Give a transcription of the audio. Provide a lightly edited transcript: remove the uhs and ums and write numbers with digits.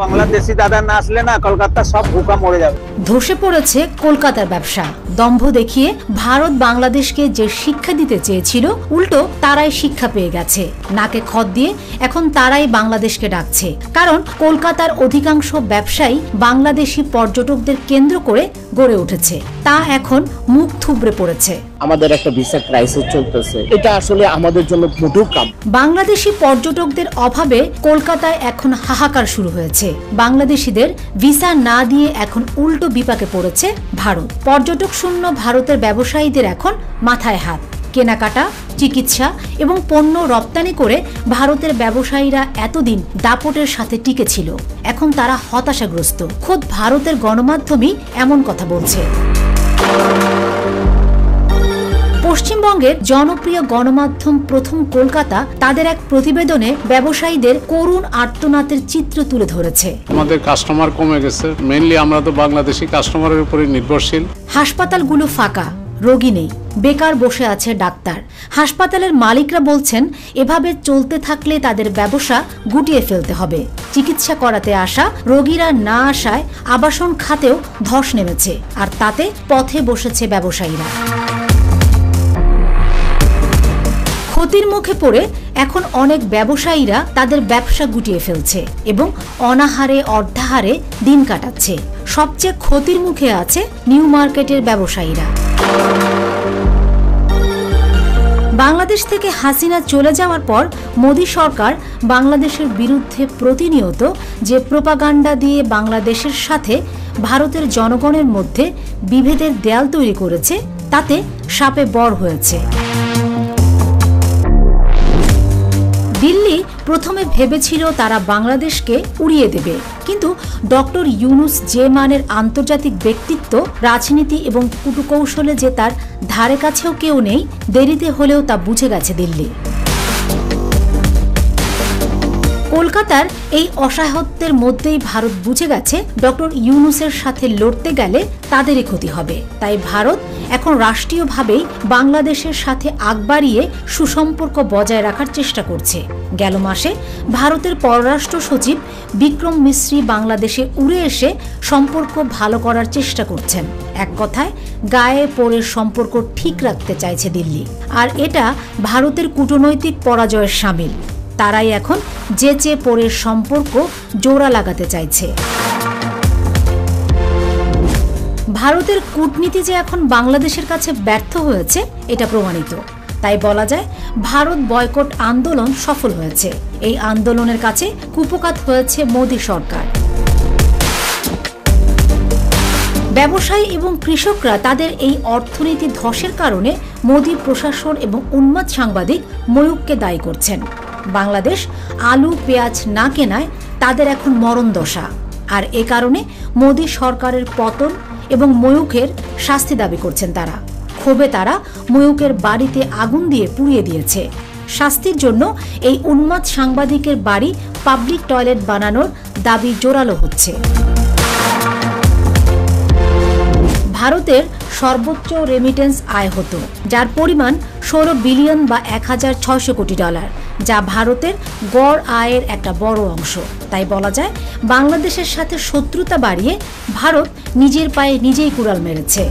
বাংলাদেশি দাদা না আসলে না কলকাতা সব ভুকা মরে যাবে। ধসে পড়েছে কলকাতার ব্যবসা। দম্ভ দেখিয়ে ভারত বাংলাদেশকে যে শিক্ষা দিতে চেয়েছিল উল্টো তারাই শিক্ষা পেয়ে গেছে। নাকে খত দিয়ে এখন তারাই বাংলাদেশকে ডাকছে, কারণ কলকাতার অধিকাংশ ব্যবসায়ী বাংলাদেশি পর্যটকদের কেন্দ্র করে গড়ে উঠেছে। তা এখন মুখ থুবড়ে পড়েছে। আমাদের একটা ভিসা ক্রাইসিস চলতেছে, এটা আসলে আমাদের জন্য মোটেও কাম। বাংলাদেশি পর্যটকদের অভাবে কলকাতায় এখন হাহাকার শুরু হয়েছে। বাংলাদেশিদের ভিসা না দিয়ে এখন উল্টো বিপাকে পড়েছে ভারত। পর্যটক শূন্য ভারতের ব্যবসায়ীদের এখন মাথায় হাত। কেনাকাটা, চিকিৎসা এবং পণ্য রপ্তানি করে ভারতের ব্যবসায়ীরা এতদিন দাপটের সাথে টিকে ছিল। এখন তারা হতাশাগ্রস্ত। খোদ ভারতের গণমাধ্যমই এমন কথা বলছে। পশ্চিমবঙ্গের জনপ্রিয় গণমাধ্যম প্রথম কলকাতা তাদের এক প্রতিবেদনে ব্যবসায়ীদের করুণ আর্তনাদের চিত্র তুলে ধরেছে। আমাদের কাস্টমার কমে গেছে, মেইনলি আমরা তো বাংলাদেশি কাস্টমারের উপরে নির্ভরশীল। হাসপাতালগুলো ফাঁকা, রোগী নেই, বেকার বসে আছে ডাক্তার। হাসপাতালের মালিকরা বলছেন এভাবে চলতে থাকলে তাদের ব্যবসা গুটিয়ে ফেলতে হবে। চিকিৎসা করাতে আসা রোগীরা না আসায় আবাসন খাতেও ধস নেমেছে, আর তাতে পথে বসেছে ব্যবসায়ীরা। ক্ষতির মুখে পড়ে এখন অনেক ব্যবসায়ীরা তাদের ব্যবসা গুটিয়ে ফেলছে এবং অনাহারে অর্ধাহারে দিন কাটাচ্ছে। সবচেয়ে ক্ষতির মুখে আছে নিউ মার্কেটের ব্যবসায়ীরা। বাংলাদেশ থেকে হাসিনা চলে যাওয়ার পর মোদী সরকার বাংলাদেশের বিরুদ্ধে প্রতিনিয়ত যে প্রোপাগান্ডা দিয়ে বাংলাদেশের সাথে ভারতের জনগণের মধ্যে বিভেদের দেয়াল তৈরি করেছে, তাতে সাপে বর হয়েছে। দিল্লি প্রথমে ভেবেছিল তারা বাংলাদেশকে উড়িয়ে দেবে, কিন্তু ডক্টর ইউনুস যে মানের আন্তর্জাতিক ব্যক্তিত্ব, রাজনীতি এবং কূটকৌশলে যে তার ধারে কাছেও কেউ নেই, দেরিতে হলেও তা বুঝে গেছে দিল্লি। কলকাতার এই অসহায়ত্বের মধ্যেই ভারত বুঝে গেছে ডক্টর ইউনুসের সাথে লড়তে গেলে তাদেরই ক্ষতি হবে। তাই ভারত এখন রাষ্ট্রীয়ভাবেই বাংলাদেশের সাথে আগ বাড়িয়ে সুসম্পর্ক বজায় রাখার চেষ্টা করছে। গেল মাসে ভারতের পররাষ্ট্র সচিব বিক্রম মিশ্রি বাংলাদেশে উড়ে এসে সম্পর্ক ভালো করার চেষ্টা করছেন। এক কথায় গায়ে পড়ে সম্পর্ক ঠিক রাখতে চাইছে দিল্লি, আর এটা ভারতের কূটনৈতিক পরাজয়ের শামিল। তারাই এখন যেচে পড়ে সম্পর্ক জোড়া লাগাতে চাইছে। ভারতের কূটনীতি যে এখন বাংলাদেশের কাছে ব্যর্থ হয়েছে এটা প্রমাণিত। তাই বলা যায় ভারত বয়কট আন্দোলন সফল হয়েছে। এই আন্দোলনের কাছে কুপোকাত হয়েছে মোদী সরকার। ব্যবসায়ী এবং কৃষকরা তাদের এই অর্থনীতি ধসের কারণে মোদী প্রশাসন এবং উন্মাদ সাংবাদিক ময়ূককে দায়ী করছেন। বাংলাদেশ আলু পেঁয়াজ না কেনায় তাদের এখন মরণ দশা, আর এ কারণে মোদী সরকারের পতন এবং ময়ূকের শাস্তি দাবি করছেন তারা। ক্ষোভে তারা ময়ূকের বাড়িতে আগুন দিয়ে পুড়িয়ে দিয়েছে। শাস্তির জন্য এই উন্মাদ সাংবাদিকের বাড়ি পাবলিক টয়লেট বানানোর দাবি জোরালো হচ্ছে। ভারতের সর্বোচ্চ রেমিটেন্স আয় হতো, যার পরিমাণ 16 বিলিয়ন বা 1600 কোটি ডলার, যা ভারতের গড় আয়ের একটা বড় অংশ। তাই বলা যায় বাংলাদেশের সাথে শত্রুতা বাড়িয়ে ভারত নিজের পায়ে নিজেই কুড়াল মেরেছে।